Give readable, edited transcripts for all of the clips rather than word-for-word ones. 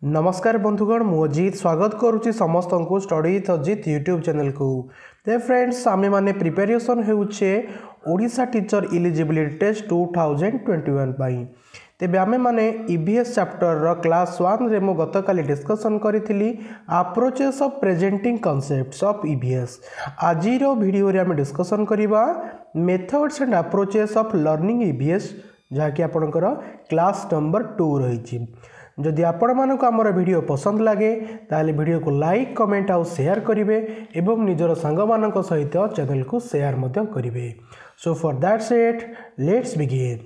नमस्कार बंधुगण मु अजित स्वागत करुच्ची समस्त को study with Ajit YouTube channel को ते फ्रेंड्स आमे माने प्रिपरेशन होउछे ओडिशा टीचर एलिजिबिलिटी टेस्ट 2021 पाई तेबे आमे माने ईवीएस चैप्टर रो क्लास 1 रे मो गतकाली डिस्कशन करिथिली approaches of presenting concepts of EVS. आजि रो वीडियो रे आमे डिस्कशन करिबा methods and approaches of learning EVS जहा कि आपनकर क्लास नंबर 2 रहिछि। जदि आपण मानक आमर वीडियो पसंद लगे ताले वीडियो को लाइक कमेंट आउ शेयर करिवे एवं निजर सांग मानक सहित चैनल को शेयर मध्य करिवे। So for that's it let's begin.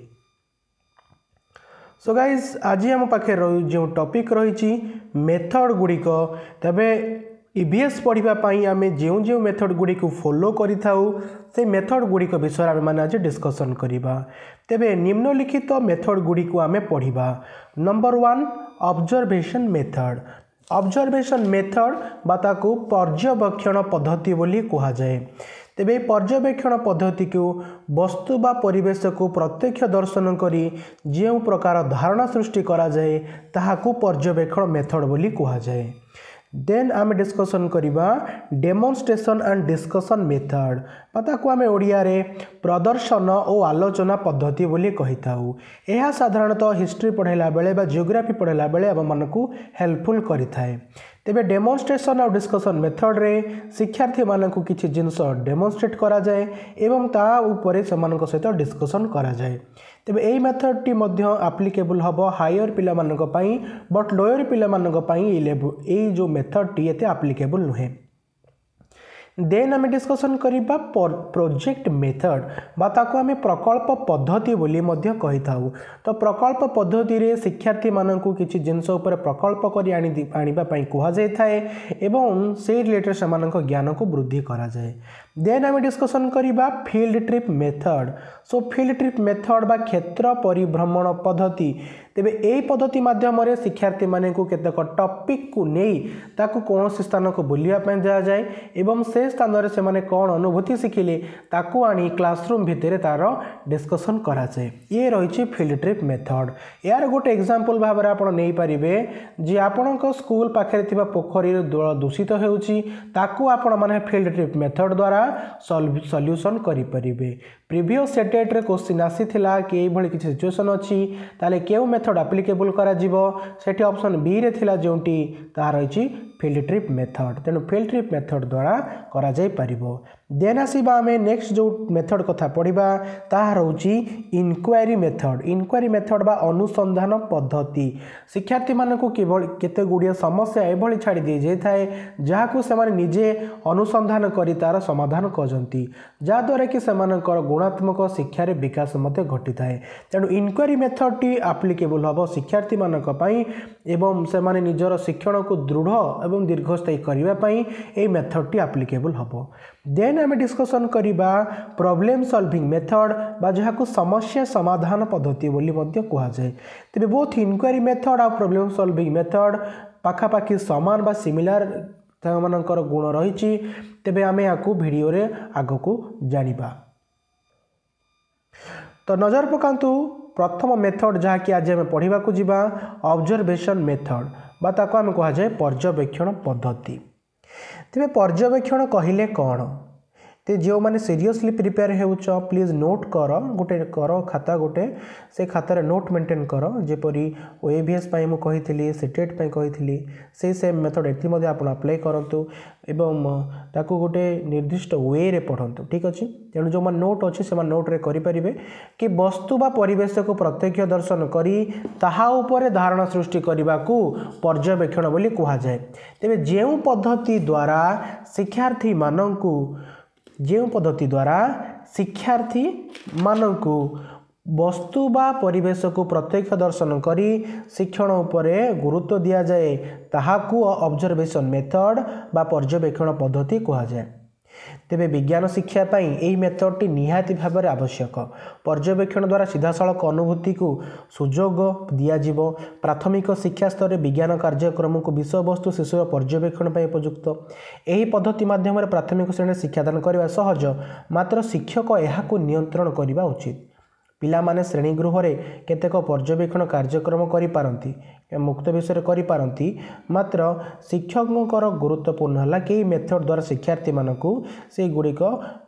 So guys आज आम पाखे जो टॉपिक रही मेथड गुड़िक तबे ईवीएस पढ़ाई आम जो जो मेथड गुड़ी को फॉलो करि थाउ से मेथड गुड़िक विषय आम मैंने आज डिस्कसन करिबा। तेबे निम्नलिखित मेथड गुड़ी को आम पढ़ा। Number 1 observation method. Observation method बाताकू पर्यवेक्षण पद्धति बोली कहा जाए। तेबे पर्यवेक्षण पद्धति को वस्तु बा परिवेश को प्रत्यक्ष दर्शन करी जो प्रकार धारणा सृष्टि करा जाए ताहाकू पर्यवेक्षण मेथड बोली कहा जाए। देन आम डिस्कसन करिबा डेमोन्स्ट्रेशन एंड डिस्कशन मेथड बाताकू आम ओडिया रे प्रदर्शन और आलोचना पद्धति बोली कहि थाउ। यह साधारणतः हिस्ट्री पढ़ाइला बेले बा जियोग्राफी पढ़ाइला बेले आम मानकू हेल्पफुल करि थाए। तेबे डेमोन्स्ट्रेशन और डिस्कशन मेथड रे शिक्षार्थी मानकू किछि जिंस डेमोन्स्ट्रेट करा जाए एवं ता ऊपर सेमानक सहित डिस्कशन करा जाए। तेबे एई मेथड टी मध्य एप्लीकेबल हबो हायर पिला मानक पई बट लोअर पिला मानक पई एई जो मेथड टी एते एप्लीकेबल नुहे। देन आम डिस्कसन करिबा प्रोजेक्ट मेथड बाताको आम प्रकल्प पद्धति बोली मध्य कहि थाउ। तो प्रकल्प पद्धति रे शिक्षार्थी मानकू किछि जिंस ऊपर प्रकल्प करी आनिबा पई कुहा जाय थाए एवं से रिलेटेड सेमानक ज्ञान को वृद्धि करा जाए। देन आम डिस्कसन करिबा फील्ड ट्रिप मेथड। सो फील्ड ट्रिप मेथड बा क्षेत्र परिभ्रमण पद्धति। तेबे एई पद्धति माध्यम रे शिक्षार्थी माने को केतक टॉपिक को नेई ताकू कोनोसी स्थान को बुलिया पय दिया जाए एवं से स्थान रे से माने कोन अनुभूति शिखिले ताकू आनी क्लासरूम भितरे तार डिस्कशन करा जाए। ये रहिछि फील्ड ट्रिप मेथड। यार गोटे एग्जांपल भाबरे आपण नेई परिबे जे आपणक स्कूल पाखरे थिबा पोखरी दूषित हेउछि ताकू आपण माने फील्ड ट्रिप मेथड द्वारा सॉल्यूशन करि परिबे। प्रीवियस सेटेट रे क्वेश्चन आसी थिला कि एई भली किछि सिचुएशन अछि ताले केउ मेथड एप्लीकेबल करा जिवो सेठी ऑप्शन बी रे थिला जोंटी ता रहिछि फील्ड ट्रिप मेथड। तेणु फील्ड ट्रिप मेथड द्वारा करा जाय परिबो। देन आसीबा आमे नेक्स्ट जो मेथड कथा पढ़िबा ताहा रहउछि इनक्वायरी मेथड। इनक्वायरी मेथड बा अनुसंधान पद्धति। शिक्षार्थी मानकू केवल केते गुडिया समस्या एभली छाड़ी दे जाय थाए जाहाकू से माने निजे अनुसंधान करी तार समाधान करजंती जा द्वारा कि सेमानकर गुणात्मक शिक्षा रे विकास मते घटी थाए। तेणु इनक्वायरी मेथड टी एप्लीकेबल हबो शिक्षार्थी मानक पई एवं से माने निजर शिक्षण को दृढ़ एवं दीर्घस्थायी करिवा पई ए मेथड टी एप्लीकेबल हबो। देन आम डिस्कसन करिबा प्रॉब्लम सॉल्विंग मेथड बा जहाकू समस्या समाधान पद्धति बोली मध्य कहा जाए। तेबे बोथ इनक्वायरी मेथड और प्रॉब्लम सॉल्विंग मेथड पाखापाखि समान बा सिमिलर मानकर गुण रही। तेबे आमे याकू वीडियो रे आगकू जानिबा। तो नजर पकांतु प्रथम मेथड जहा कि आज आम पढ़ा जावा ऑब्जर्वेशन मेथड बा ताको आम कहा जाए पर्यवेक्षण पद्धति। तेबे पर्यवेक्षण कहिले कौन ते जो माने सीरियसली प्रिपेयर हेउछ प्लीज नोट कर गोटे कर खाता गोटे से खातार नोट मेंटेन कर जेपरी ओएवीएस पाई मु कहिथिली सेटेट पाई कहिथिली से सेम मेथड एथि मध्ये आपण अप्लाई करंतु एवं ताको गोटे निर्दिष्ट वे रे पढंतु। ठीक अछि। तेणु जो मन नोट अछि से मन नोट रे करि परिबे कि वस्तु बा परिवेश को प्रत्यक्ष दर्शन करी ताहा ऊपर धारणा सृष्टि करबा को पर्यवेक्षण बोली कहा जाए। तेबे जेउ पद्धति द्वारा शिक्षार्थी माननकू जो पद्धति द्वारा शिक्षार्थी मानकू वस्तु बा परिवेश को प्रत्यक्ष दर्शन करी शिक्षण उपरे गुरुत्व दिया जाए ताहाकू ऑब्जर्वेशन मेथड बा पर्यवेक्षण पद्धति कहा जाए। तेबे विज्ञान शिक्षा पाई एही मेथड टी निहाती भाबरे आवश्यक। पर्यवेक्षण द्वारा सीधासलख अनुभूति को सुजोग दिया जिवो। प्राथमिक शिक्षा स्तर रे विज्ञान कार्यक्रम को विषय वस्तु शिशु पर्यवेक्षण पाई उपयुक्त। एही पद्धति माध्यम रे प्राथमिक श्रेणी शिक्षादान करबा सहज मात्र शिक्षक एहाकू नियंत्रण करबा उचित। पिला माने श्रेणी गृह रे केतेक पर्यवेक्षण कार्यक्रम करि पारंती मुक्त विषय करिपारंती मात्र शिक्षकंकर गुरुत्वपूर्ण है कि मेथड द्वारा शिक्षार्थी मानक से गुड़िक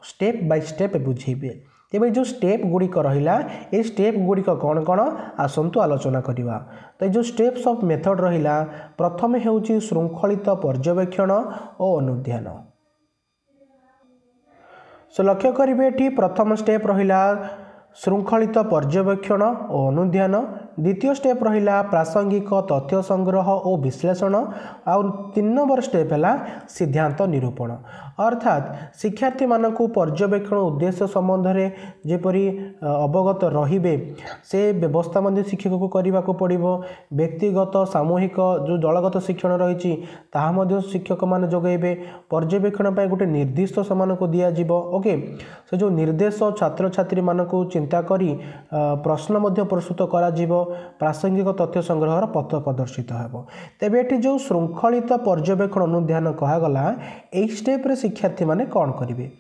स्टेप बाय स्टेप बुझेबे। तेज जो स्टेप गुड़िक रहा ये स्टेप गुड़िक कौन कौन आसतु आलोचना करवा। तो जो स्टेप्स ऑफ मेथड रहा प्रथम हेउची श्रृंखलित पर्यवेक्षण और अनुध्यान। सो लक्ष्य करेंगे प्रथम स्टेप रहा श्रृंखलित पर्यवेक्षण और अनुध्यान। द्वितीय स्टेप रहा प्रासंगिक तथ्य संग्रह और विश्लेषण। आ 3 नंबर स्टेप है सिद्धांत निरूपण। अर्थात शिक्षार्थी मानक पर्यवेक्षण उद्देश्य संबंध में जेपरी अवगत रहिबे से व्यवस्था मध्य शिक्षक को करने को पड़ो। व्यक्तिगत सामूहिक जो दलगत शिक्षण रही ताहा मध्य शिक्षक मान जोगेबे। पर्यवेक्षण पर गोटे निर्दिष्ट समान को दिज्व। ओके से जो निर्देश छात्र छात्री मानक चिंता करी प्रश्न मध्य प्रस्तुत करा जीवो। प्रासंगिक तथ्य संग्रह पथ प्रदर्शित हो। तेबे एटी जो श्रृंखलित पर्यवेक्षण अनुध्यान कहगला ए स्टेप रे शिक्षार्थी माने कौन करेंगे।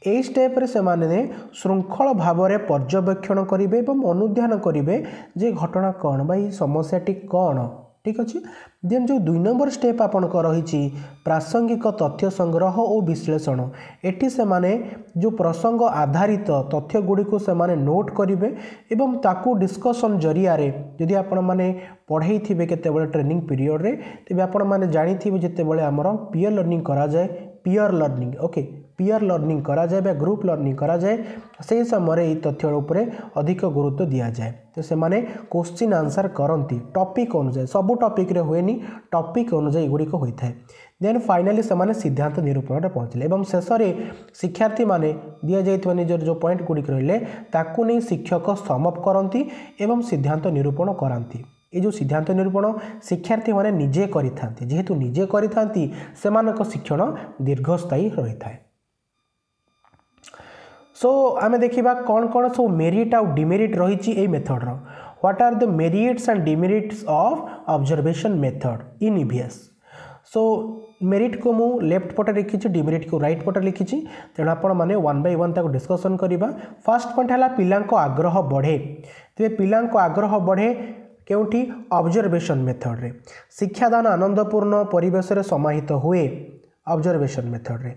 ए स्टेप रे से माने श्रृंखल भाव में पर्यवेक्षण करेंगे और अनुध्यान करेंगे जे घटना कौन बा समस्याटी कौन। ठीक अच्छे। देन जो 2 नंबर स्टेप आपन को रही प्रासंगिक तथ्य संग्रह और विश्लेषण। एटी से माने जो प्रसंग आधारित तथ्य गुड़ी को से माने नोट करेंगे एवं ताकू डिस्कशन जरिया यदि आपण माने पढ़ाई थे केतेबेले ट्रेनिंग पीरियड रे तेबे आपण माने जानी थे जेतेबेले आमर पीयर लर्निंग करा जाए peer learning. Okay peer learning करा जाए ग्रुप लर्निंग करा जाए से समय ये तथ्य उपरे अधिक गुरुत्व दिया जाए। तो से माने क्वेश्चन आंसर करती टॉपिक अनुसार सब टॉपिक रे हुएनी टॉपिक अनुसार गुड़िक होता है। देन फाइनाली से माने सिद्धांत निरूपण में पहुँचले और शेष में शिक्षार्थी माने दि जाइए निजर जो पॉइंट गुड़िक रहिले ताकू नहीं शिक्षक समअप करती एवं सिद्धांत निरूपण कराती। ये जो सिद्धांत निरूपण शिक्षार्थी माने निजे करिथांती जेहेतु निजे करिथांती सेमानक शिक्षण दीर्घस्थायी रही है। सो आमे देखिबा कौन कौन सब मेरिट आउ डिमेरिट रही मेथड रो। What are the merits and demerits of observation method in EVS. So merit को मु लेफ्ट पटे लिखी डिमेरिट को राइट पटे लिखी तेणु आपण मैंने 1 बाय 1 ताको डिस्कसन करवा। फर्स्ट पॉइंट है पिलांको आग्रह बढ़े। तेज पिलांको आग्रह बढ़े केउठी ऑब्जर्वेशन मेथड रे। शिक्षादान आनंदपूर्ण परिवेश रे समाहित हुए ऑब्जर्वेशन मेथड रे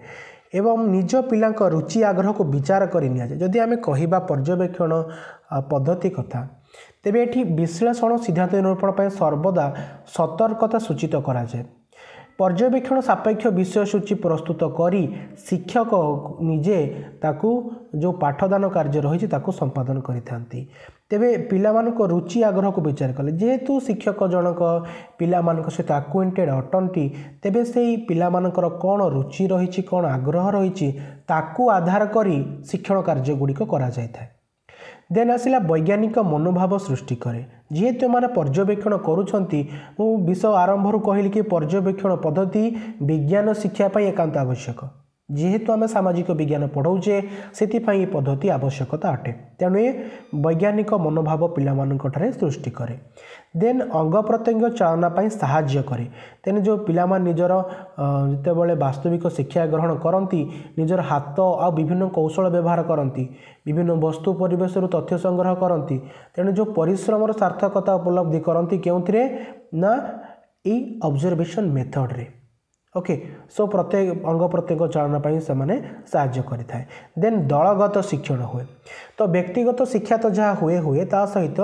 एवं निज पिलांक रुचि आग्रह को विचार करि निया जाय। जदि आमे कहिबा पर्यवेक्षण पद्धति कथा तेबे एठी विश्लेषण सिद्धांत निरूपण पर सर्वदा सतर्कता सूचित करा जाय। पर्यवेक्षण सापेक्ष विषय सूची प्रस्तुत करी शिक्षक निजे ताकू जो पाठदान कार्य रही ताकू संपादन करिथांती। तेबे पिलामानक रुचि आग्रह को विचार कले जेहेतु शिक्षक जनक पिलामानक सहित आक्वेंटेड अटंती तेबे से पिलामानकर कौन रुचि रही कौन आग्रह रही ताकू आधार करी शिक्षण कार्य गुड़िक करा जायथाय। देन आसिला वैज्ञानिक मनोभाव सृष्टि करे जेहेतु मैंने पर्यवेक्षण करुछंती मु विषय आरंभ कहली कि पर्यवेक्षण पद्धति विज्ञान शिक्षापी एकांत आवश्यक जेहेतु आम सामाजिक विज्ञान पढ़ाऊे से पद्धति आवश्यकता अटे तेणु वैज्ञानिक मनोभाव पिलामानंकठारे सृष्टि करे। देन अंग प्रत्यंग चालना साहाय्य करे तेने जो पिलामान निजर जितेबाला वास्तविक शिक्षा ग्रहण करती निजर हाथ आ विभिन्न कौशल व्यवहार करती विभिन्न वस्तु परिवेश तथ्य संग्रह करती तेणु जो परिश्रम सार्थकता उपलब्धि करती केउथिरे ना ई ऑब्जर्वेशन मेथड रे। ओके सो प्रत्येक अंग प्रत्यंग चालन से माने साहाय्य करिथाय। देन दलगत शिक्षण हुए तो व्यक्तिगत शिक्षा तो जहाँ हुए हुए ता सहित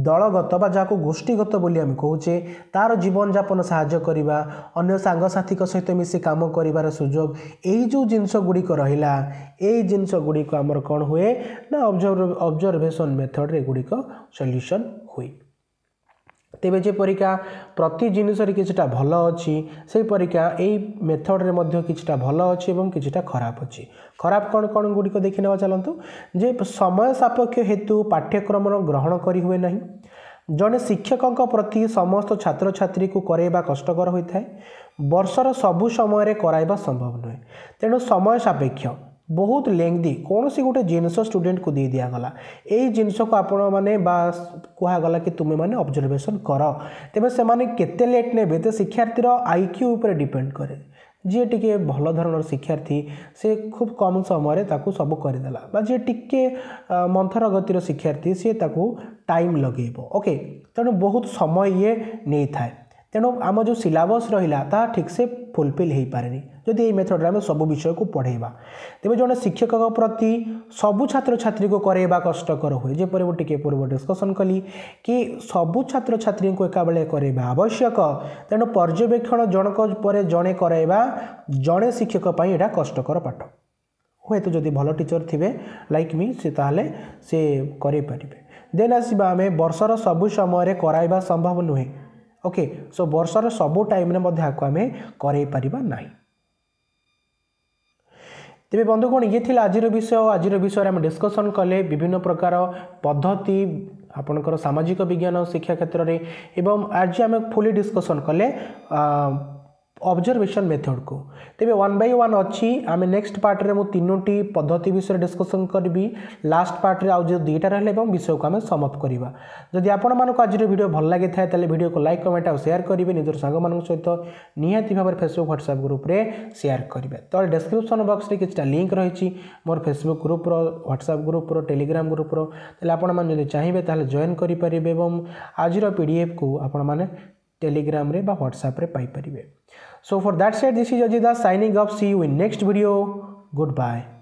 दलगत बा जहाँ को गोष्ठीगत बोली आम कहूचे तार जीवन यापन साहाय्य करवा अन्य सांगसाथी सहित मिसी काम कर सुजोग यही जो जिनस गुड़िक रहा यही जिनस गुड़िक आमर कौन हुए ना ऑब्जर्वेशन मेथड रे गुड़िक सॉल्यूशन हुए। तेबे जेपरिका प्रति जिनिस किछिटा भल अच्छी से परिका यही मेथड रे मध्य किछिटा भल अच्छी एवं किछिटा खराब अच्छी। खराब कौन कौन गुड़िक देखि नेबा चलंतु जे समय सापेक्ष हेतु पाठ्यक्रम ग्रहण करी हुए नहीं। जड़े शिक्षकों प्रति समस्त छात्र छात्री को कराइबा कष्टकर होता है। वर्षर सबु समय कराइबा संभव नुहे तेणु समय सापेक्ष बहुत लेंथी कौन सी गोटे जिनस स्टूडेंट को दे दिगला यही जिनस को आपण मैंने कहगला कि तुम्हें मैंने ऑब्जर्वेशन कर तेज से केते लेट ने तो शिक्षार्थीर आईक्यू उपर डिपेंड करे जी टी भल धरण शिक्षार्थी से खूब कम समय ताकू सब करदेला जी टी मंथर गतिर शिक्षार्थी सी ताकू टाइम लगेब ओके तेणु बहुत समय ये नहीं थाए तेणु आम जो सिलेबस रहा ता ठीक से फुलफिल हो पारे जदि ये मेथड आम सब विषय को पढ़ेबा तेज जड़े शिक्षक प्रति सबू छात्र छात्री को करवा कष्टकर हुए जपर मुझे पूर्व डिस्कसन कली कि सबू छात्र छात्री को एका बेले करवा आवश्यक तेणु पर्यवेक्षण जनक पर जड़े करवा जड़े शिक्षक यहाँ कष्टकर पाठ हुए तो जदि भल टीचर थे लाइक मी से ताहले से करे पारिबे देन आसीबा आमे वर्षर सबु समय कराइबा संभव नुहे ओके सो वर्षर सबु टाइम रे मध्ये आको आमे करै परिबा नाही तेरे बंधुगण ये थिला आजिर विषय आम डिस्कसन कले विभिन्न प्रकार पद्धति आपणकर सामाजिक विज्ञान शिक्षा क्षेत्र में एवं आज आम फुली डिस्कसन कले ऑब्जर्वेशन मेथड को तेरे 1 by 1 अच्छी आम नेक्स्ट पार्ट रे मु तीनोटी पद्धति विषय डिस्कसन करी लास्ट पार्ट रे आउ जो दुईटा रहा विषय को आम समाप्त करवा जदि आपण मानक आज वीडियो भल लगी था तेल वीडियो को लाइक कमेंट और शेयर करेंगे निजर सांग मान सहित निहाती भाव फेसबुक व्हाट्सएप ग्रुप रे शेयर करेंगे तो डिस्क्रिप्शन बॉक्स रे किछटा लिंक रही मोर फेसबुक ग्रुप रो व्हाट्सएप ग्रुप रो टेलीग्राम ग्रुप रो तेल आपण मान जदि चाहिए ताले जॉइन करि परिबे एवं आजिर पीडीएफ को आपण माने टेलीग्राम रे बा व्हाट्सएप रे पाई परिबे So for that said, this is Ajit Das signing off. See you in next video. Goodbye.